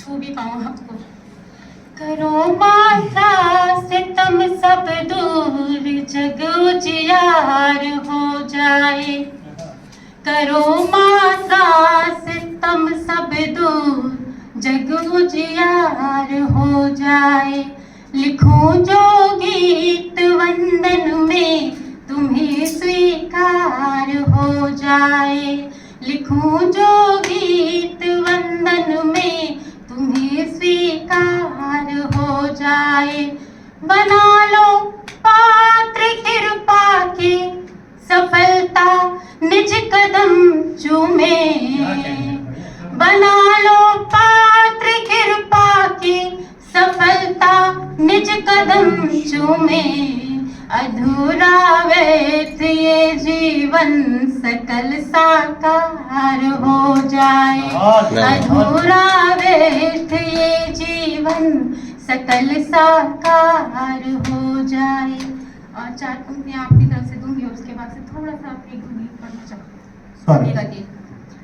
छू भी पाऊँ आपको। करो माता सितम सब दूर, जग उजियार हो जाए। करो माता सितम सब दूर, जग उजियार हो जाए। लिखूं जो गीत वंदन में, तुम्हें स्वीकार हो जाए। लिखूं जो गीत वंदन में, तुम्हें स्वीकार हो जाए। बना लो पात्र कृपा के, सफलता निज कदम चूमे। बना लो पात्र कृपा के, सफलता निज कदम चूमे। अधूरा व्यर्थ ये जीवन, सकल साकार हो जाए। अधूरा व्यर्थ ये जीवन, सकल साकार हो जाए। और 4 पंक्तियां आपकी तरफ से दूंगी और उसके बाद से थोड़ा सा आप एक दूंगी पढ़ना चाहूँगी।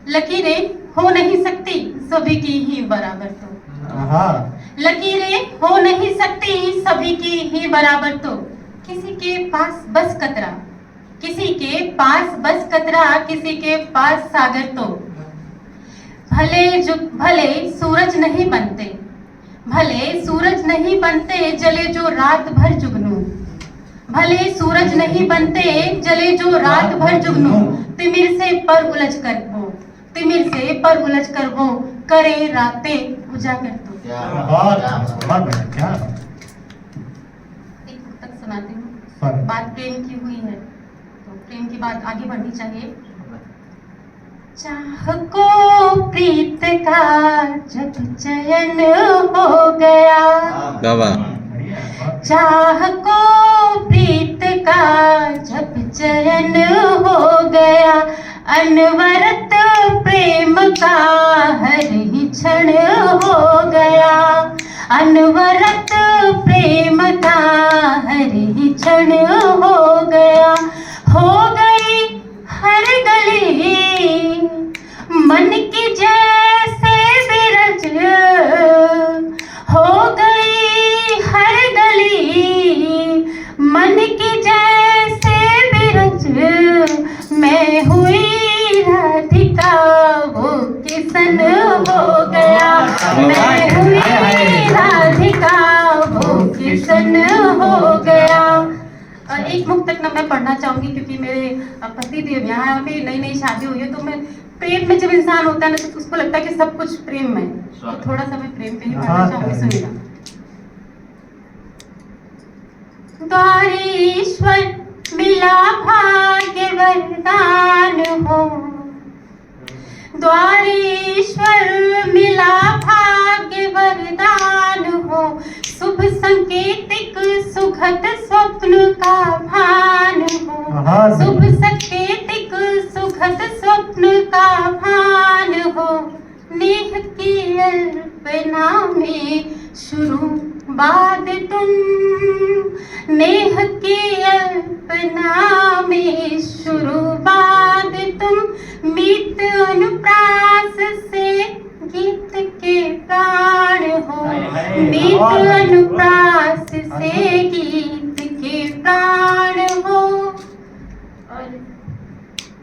लकीरें हो नहीं सकती सभी की ही बराबर तो। लकीरें हो नहीं सकती सभी की ही बराबर तो। किसी के पास बस कतरा, किसी के पास बस कतरा, किसी के पास सागर तो। भले सूरज नहीं बनते, भले सूरज नहीं बनते, जले जो रात भर जुगनू। भले सूरज नहीं बनते, जले जो रात भर जुगनू। तिमिर से पर उलझ कर वो, तिमिर से पर उलझ कर वो, करे रातें उजागर तो। एक तक सुनाती हूँ। बात प्रेम की हुई है तो प्रेम की बात आगे बढ़नी चाहिए। चाह को प्रीत का जब चयन हो गया, चाह को प्रीत का जब चयन हो गया। अनवरत प्रेम का हर ही क्षण हो गया। अनवरत प्रेम का हर ही क्षण हो गया। हो गई हर गली मन की जैसे बिरज, हो गई हर गली मन की जैसे बिरज। मैं हुई राधिका वो किसन हो गया। मैं हुई राधिका वो किसन हो गया। और एक मुक्तक ना मैं पढ़ना चाहूंगी क्योंकि मेरे पति देव यहाँ पे नई नई शादी हुई है, तो मैं प्रेम में जब इंसान होता है ना तो उसको लगता है कि सब कुछ प्रेम में, तो थोड़ा सा मैं प्रेम पे ही पढ़ना चाहूंगी। सुनिएगा। द्वारेश्वर मिला भाग्य वरदान हो, द्वारेश्वर मिला भाग्य वरदान हो। शुभ संकेतिक सुखद स्वप्न का भान हो। शुभ संकेतिक सुखद स्वप्न का भान हो। नेह की अल्पना में शुरुआत तुम, नेह की अल्पना में शुरुआत तुम। मीत अनुप्रास से गीत के प्राण हो। मीत अनुप्रास से गीत के प्राण हो। और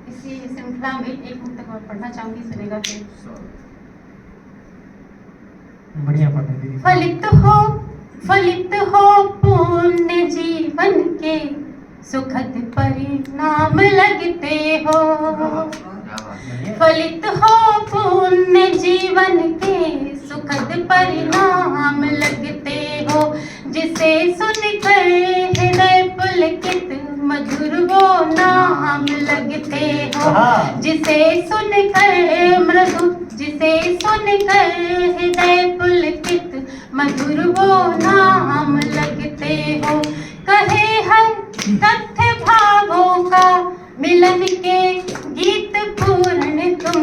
इसी श्रृंखला में एक मुक्तक और पढ़ना चाहूंगी, सुनेगा फिर। बढ़िया पढ़ने दीदी। फलित हो पुण्य जीवन के, सुखद परिणाम लगते हो। फलित हो पुण्य जीवन के, सुखद परिणाम लगते हो। जिसे सुनकर हृदय पुलकित, मधुर वो नाम लगते हो। जिसे सुनकर मृदु, जिसे सुनकर हृदय पुलकित, मधुर वो नाम लगते हो। कहे हर तथ्य भावों का मिलन के गीत पूर्ण तुम।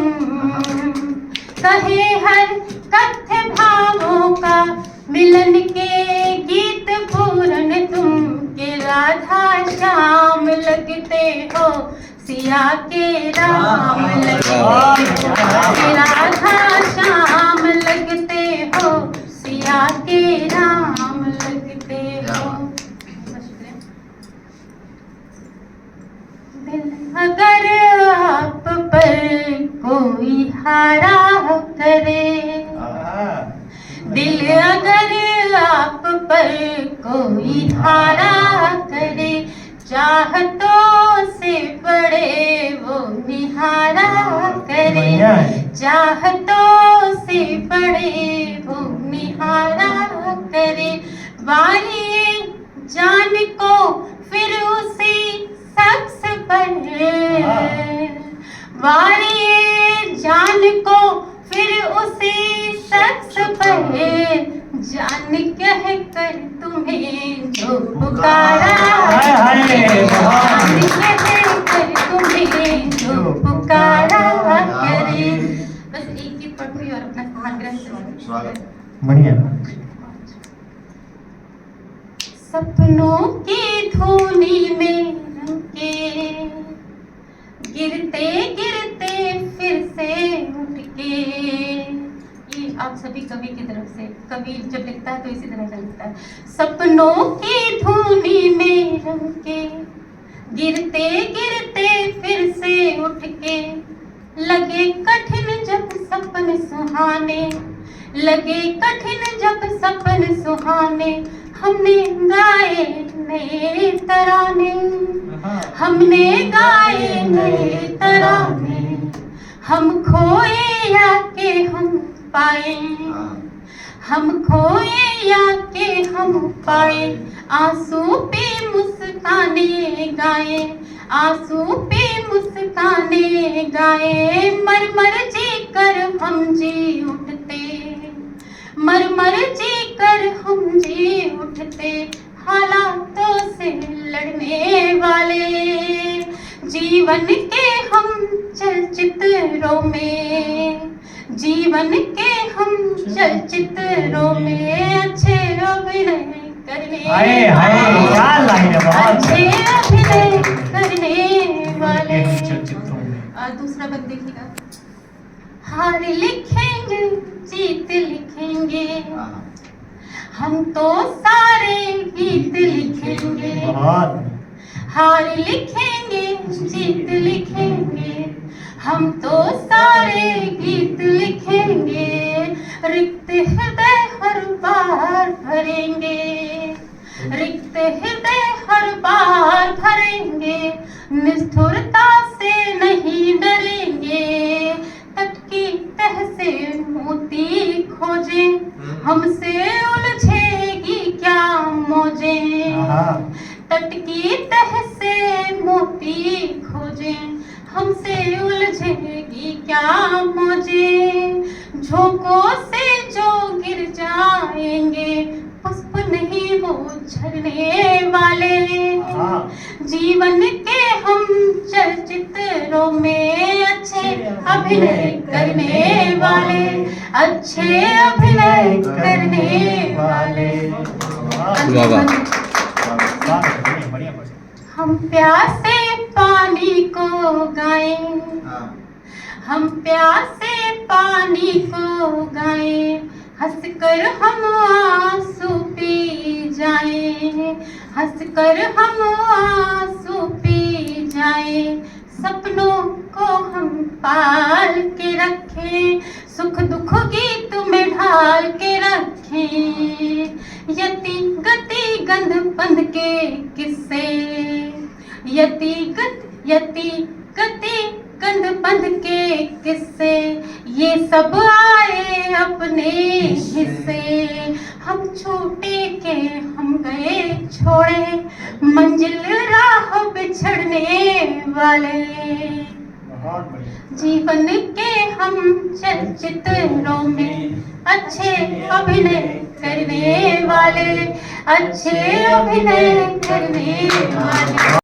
कहे हर तथ्य भावों का मिलन के गीत पूर्ण तुम। के राधा श्याम लगते हो, सिया के राम लगते हो। के राधा श्याम लगते हो, के राम लगते हो। दिल अगर आप पर कोई हारा करे, दिल अगर आप पर कोई हारा करे, चाहतों से बड़े वो निहारा करे, चाहतों से बड़े वो निहारा करे। वारी जान को फिर उसी शख्स पर, वारी जान को फिर उसी शख्स पर, जान कह कर तुम्हें जो पुकारा, जान कह कर तुम्हें जो पुकारा करे। बस एक गीत पढ़ूंगी और अपना स्थान ग्रहण करूंगी। बढ़िया। सपनों की धूनी में रंग के, गिरते गिरते फिर से उठ के। ये आप सभी कवि की तरफ से, कवि जब लिखता है तो इसी तरह से लिखता है। सपनों की धूनी में रंग के, गिरते गिरते फिर से उठ के, लगे कठिन जब सपन सुहाने, लगे कठिन जब सपन सुहाने, हमने गाए नए तराने, हमने गाए नए तराने, हम खोए या के हम पाए, हम खोए या के हम पाए, आंसू पे मुस्काने गाए, आंसू पे मुस्काने गाए। मर मर जी कर हम जी उठते, मर मर जी कर हम जी उठते, हालातों से लड़ने वाले। जीवन के हम चलचित्रों में, जीवन के हम चलचित्रों में अच्छे अभिनय करने अच्छे अभिनय करने वाले। और दूसरा बंद देखिएगा। हार लिखेंगे जीत लिखेंगे, हम तो सारे गीत लिखेंगे। हार लिखेंगे जीत लिखेंगे, हम तो सारे गीत लिखेंगे। रिक्त हृदय हर बार भरेंगे, रिक्त हृदय हर बार भरेंगे, निष्ठुरता से नहीं डरेंगे। तट की तह से मोती खोजे, हमसे उलझेगी क्या मौजें। तट की तह से मोती खोजे, हमसे उलझेगी क्या मौजें। झोंकों से जो गिर जाएंगे, पुष्प नहीं वो झरने वाले। जीवन के हम चलचित्रों में अच्छे अभिनय करने वाले, अच्छे अभिनय करने वाले। हम प्यासे पानी को गाएं, हम प्यासे पानी को गाएं, हंसकर हम आंसू पी जाएं, हंसकर हम आंसू पी जाएं। सपनों को हम पाल के रखें, सुख दुख गीत में ढाल के रखें। यति गति गंध पंध के किस्से, यति गति गंध पंध के किस्से, ये सब आए अपने हिस्से। हम छूटे के हम गए छोड़े, मंजिल राह बिछड़ने वाले। जीवन के हम चलचित्रों में अच्छे अभिनय करने वाले, अच्छे अभिनय करने वाले।